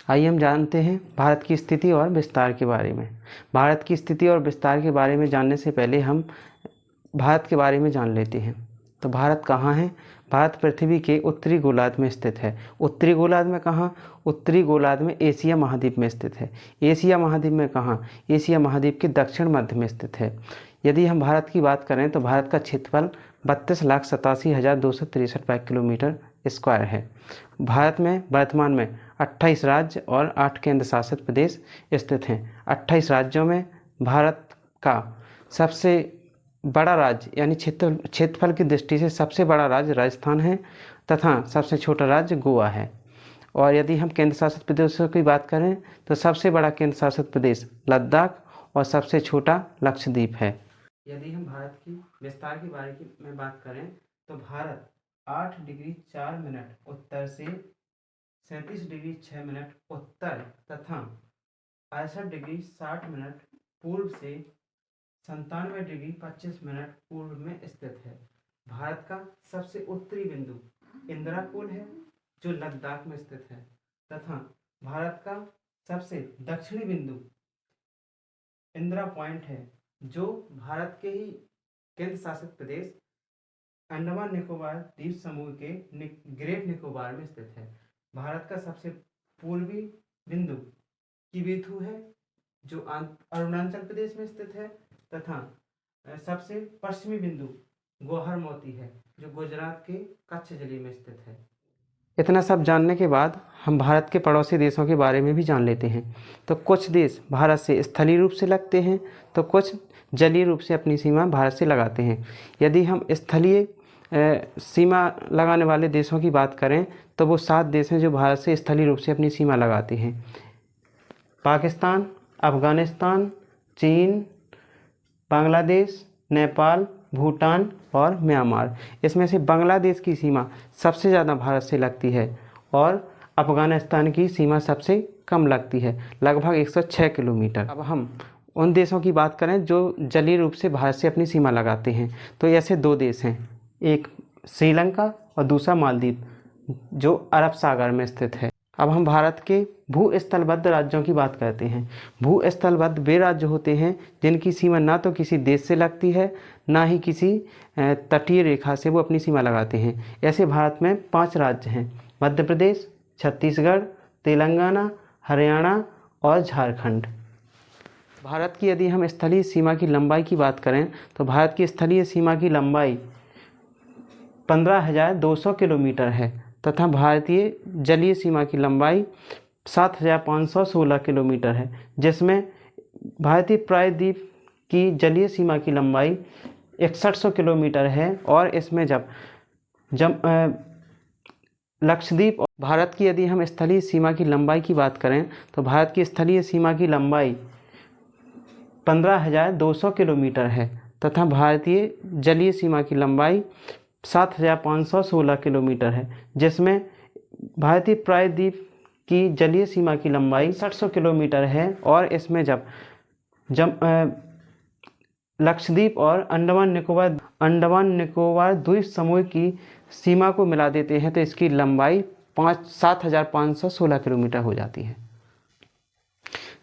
आइए हम जानते हैं भारत की स्थिति और विस्तार के बारे में। भारत की स्थिति और विस्तार के बारे में जानने से पहले हम भारत के बारे में जान लेते हैं। तो भारत कहाँ है? भारत पृथ्वी के उत्तरी गोलार्ध में स्थित है। उत्तरी गोलार्ध में कहाँ? उत्तरी गोलार्ध में एशिया महाद्वीप में स्थित है। एशिया महाद्वीप में कहाँ? एशिया महाद्वीप के दक्षिण मध्य में स्थित है। यदि हम भारत की बात करें तो भारत का क्षेत्रफल 32,87,263 वर्ग किलोमीटर स्क्वायर है। भारत में वर्तमान में 28 राज्य और 8 केंद्र शासित प्रदेश स्थित हैं। 28 राज्यों में भारत का सबसे बड़ा राज्य यानी क्षेत्रफल की दृष्टि से सबसे बड़ा राज्य राजस्थान है तथा सबसे छोटा राज्य गोवा है। और यदि हम केंद्र शासित प्रदेशों की बात करें तो सबसे बड़ा केंद्र शासित प्रदेश लद्दाख और सबसे छोटा लक्षद्वीप है। यदि हम भारत की विस्तार के बारे में बात करें तो भारत 8 डिग्री 4 मिनट उत्तर से 37 डिग्री 6 मिनट उत्तर तथा 65 डिग्री 60 मिनट पूर्व से 97 डिग्री 25 मिनट पूर्व में स्थित है। भारत का सबसे उत्तरी बिंदु इंदिराकोल है जो लद्दाख में स्थित है तथा भारत का सबसे दक्षिणी बिंदु इंदिरा पॉइंट है जो भारत के ही केंद्र शासित प्रदेश अंडमान निकोबार द्वीप समूह के ग्रेट निकोबार में स्थित है। भारत का सबसे पूर्वी बिंदु किबेथु है जो अरुणाचल प्रदेश में स्थित है तथा सबसे पश्चिमी बिंदु गौहर मोती है जो गुजरात के कच्छ जिले में स्थित है। इतना सब जानने के बाद हम भारत के पड़ोसी देशों के बारे में भी जान लेते हैं। तो कुछ देश भारत से स्थलीय रूप से लगते हैं तो कुछ जलीय रूप से अपनी सीमा भारत से लगाते हैं। यदि हम स्थलीय सीमा लगाने वाले देशों की बात करें तो वो 7 देश हैं जो भारत से स्थलीय रूप से अपनी सीमा लगाते हैं। पाकिस्तान, अफ़गानिस्तान, चीन, बांग्लादेश, नेपाल, भूटान और म्यांमार। इसमें से बांग्लादेश की सीमा सबसे ज़्यादा भारत से लगती है और अफ़गानिस्तान की सीमा सबसे कम लगती है, लगभग 106 किलोमीटर। अब हम उन देशों की बात करें जो जलीय रूप से भारत से अपनी सीमा लगाते हैं तो ऐसे 2 देश हैं, एक श्रीलंका और दूसरा मालदीव जो अरब सागर में स्थित है। अब हम भारत के भूस्थलबद्ध राज्यों की बात करते हैं। भूस्थलबद्ध वे राज्य होते हैं जिनकी सीमा ना तो किसी देश से लगती है ना ही किसी तटीय रेखा से वो अपनी सीमा लगाते हैं। ऐसे भारत में 5 राज्य हैं, मध्य प्रदेश, छत्तीसगढ़, तेलंगाना, हरियाणा और झारखंड। भारत की यदि हम स्थलीय सीमा की लंबाई की बात करें तो भारत की स्थलीय सीमा की लंबाई 15,200 किलोमीटर है तथा भारतीय जलीय सीमा की लंबाई 7,516 किलोमीटर है, जिसमें भारतीय प्रायद्वीप की जलीय सीमा की लंबाई 6100 किलोमीटर है और इसमें जब लक्षद्वीप और भारत की यदि हम स्थलीय सीमा की लंबाई की बात करें तो भारत की स्थलीय सीमा की लंबाई 15,200 किलोमीटर है तथा भारतीय जलीय सीमा की लंबाई 7,516 किलोमीटर है, जिसमें भारतीय प्रायद्वीप की जलीय सीमा की लंबाई 700 किलोमीटर है और इसमें जब लक्षद्वीप और अंडमान निकोबार द्वीप समूह की सीमा को मिला देते हैं तो इसकी लंबाई 7,516 किलोमीटर हो जाती है।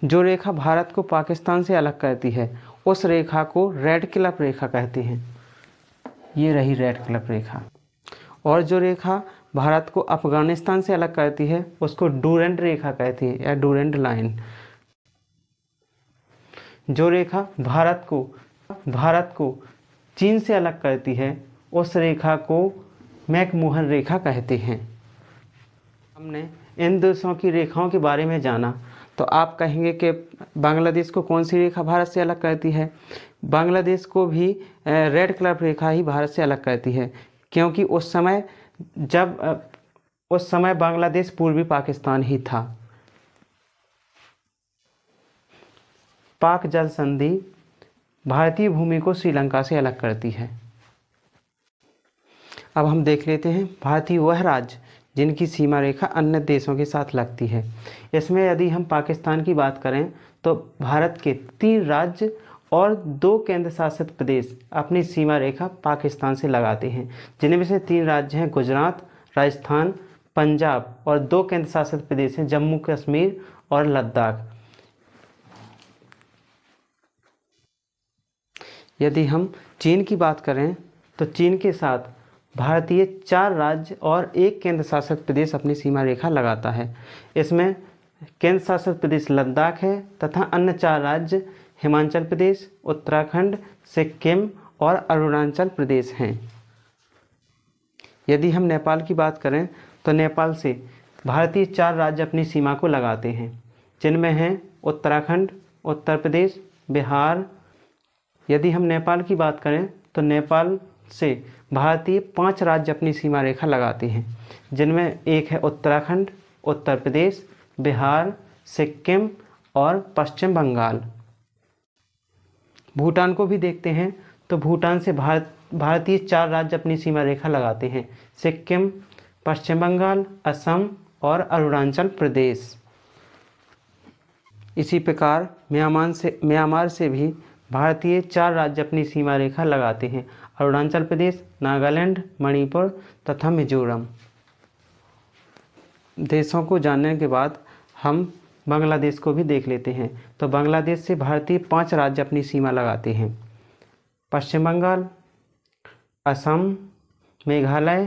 जो रेखा भारत को पाकिस्तान से अलग करती है उस रेखा को रेड क्लिफ रेखा कहते हैं। ये रही रेड क्लिफ रेखा। और जो रेखा भारत को अफगानिस्तान से अलग करती है उसको डूरेंट रेखा कहते हैं या डूरेंट लाइन। जो रेखा भारत को चीन से अलग करती है उस रेखा को मैकमोहन रेखा कहते हैं। हमने इन देशों की रेखाओं के बारे में जाना तो आप कहेंगे कि बांग्लादेश को कौन सी रेखा भारत से अलग करती है? बांग्लादेश को भी रेड क्लिफ रेखा ही भारत से अलग करती है, क्योंकि उस समय बांग्लादेश पूर्वी पाकिस्तान ही था। पाक जल संधि भारतीय भूमि को श्रीलंका से अलग करती है। अब हम देख लेते हैं भारतीय वह राज्य जिनकी सीमा रेखा अन्य देशों के साथ लगती है। इसमें यदि हम पाकिस्तान की बात करें तो भारत के 3 राज्य और 2 केंद्र शासित प्रदेश अपनी सीमा रेखा पाकिस्तान से लगाते हैं, जिनमें से 3 राज्य हैं गुजरात, राजस्थान, पंजाब और 2 केंद्र शासित प्रदेश हैं, जम्मू कश्मीर और लद्दाख। यदि हम चीन की बात करें तो चीन के साथ भारतीय 4 राज्य और 1 केंद्र शासित प्रदेश अपनी सीमा रेखा लगाता है। इसमें केंद्र शासित प्रदेश लद्दाख है तथा अन्य 4 राज्य हिमाचल प्रदेश, उत्तराखंड, सिक्किम और अरुणाचल प्रदेश हैं। यदि हम नेपाल की बात करें तो नेपाल से भारतीय 4 राज्य अपनी सीमा को लगाते हैं, जिनमें हैं उत्तराखंड, उत्तर प्रदेश, बिहार। यदि हम नेपाल की बात करें तो नेपाल से भारतीय 5 राज्य अपनी सीमा रेखा लगाते हैं, जिनमें एक है उत्तराखंड, उत्तर प्रदेश, बिहार, सिक्किम और पश्चिम बंगाल। भूटान को भी देखते हैं तो भूटान से भारतीय 4 राज्य अपनी सीमा रेखा लगाते हैं, सिक्किम, पश्चिम बंगाल, असम और अरुणाचल प्रदेश। इसी प्रकार म्यांमार से भी भारतीय 4 राज्य अपनी सीमा रेखा लगाते हैं, अरुणाचल प्रदेश, नागालैंड, मणिपुर तथा मिजोरम। देशों को जानने के बाद हम बांग्लादेश को भी देख लेते हैं। तो बांग्लादेश से भारतीय 5 राज्य अपनी सीमा लगाते हैं, पश्चिम बंगाल, असम, मेघालय,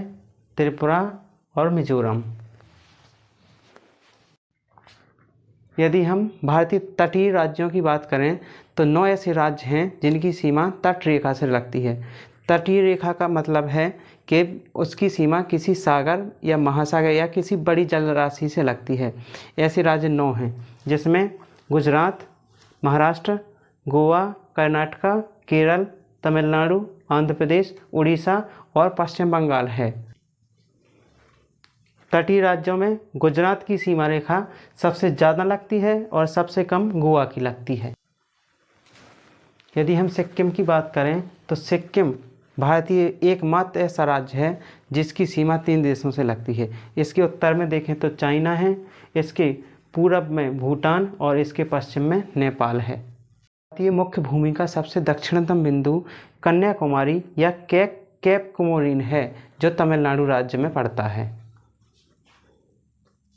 त्रिपुरा और मिजोरम। यदि हम भारतीय तटीय राज्यों की बात करें तो 9 ऐसे राज्य हैं जिनकी सीमा तट रेखा से लगती है। तटीय रेखा का मतलब है कि उसकी सीमा किसी सागर या महासागर या किसी बड़ी जलराशि से लगती है। ऐसे राज्य 9 हैं, जिसमें गुजरात, महाराष्ट्र, गोवा, कर्नाटक, केरल, तमिलनाडु, आंध्र प्रदेश, उड़ीसा और पश्चिम बंगाल है। तटीय राज्यों में गुजरात की सीमा रेखा सबसे ज़्यादा लगती है और सबसे कम गोवा की लगती है। यदि हम सिक्किम की बात करें तो सिक्किम भारतीय एकमात्र ऐसा राज्य है जिसकी सीमा 3 देशों से लगती है। इसके उत्तर में देखें तो चाइना है, इसके पूरब में भूटान और इसके पश्चिम में नेपाल है। भारतीय मुख्य भूमि का सबसे दक्षिणतम बिंदु कन्याकुमारी या केप कोमोरिन है, जो तमिलनाडु राज्य में पड़ता है।